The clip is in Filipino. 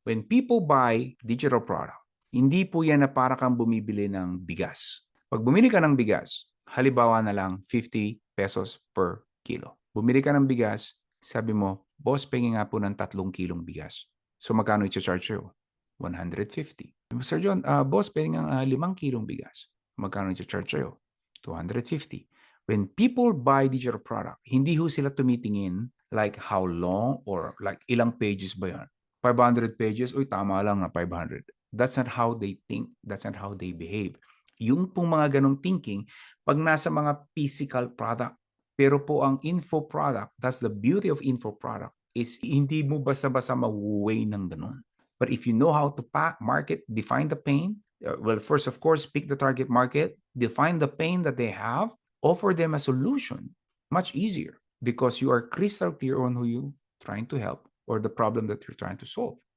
When people buy digital product, hindi po yan na para kang bumibili ng bigas. Pag bumili ka ng bigas, halimbawa na lang 50 pesos per kilo. Bumili ka ng bigas, sabi mo, boss, pengi nga po ng 3 kilong bigas. So magkano i-charge sa'yo? 150. Sir John, boss, pengi nga 5 kilong bigas. Magkano i-charge sa'yo? 250. When people buy digital product, hindi ho sila tumitingin like how long or like ilang pages ba yan? 500 pages, uy, tama lang na 500. That's not how they think. That's not how they behave. Yung pong mga ganong thinking, pag nasa mga physical product, pero po ang info product, that's the beauty of info product, is hindi mo basta-basta ma-weigh ng ganon. But if you know how to market, define the pain, well, first, of course, pick the target market, define the pain that they have, offer them a solution. Much easier because you are crystal clear on who you're trying to help or the problem that you're trying to solve.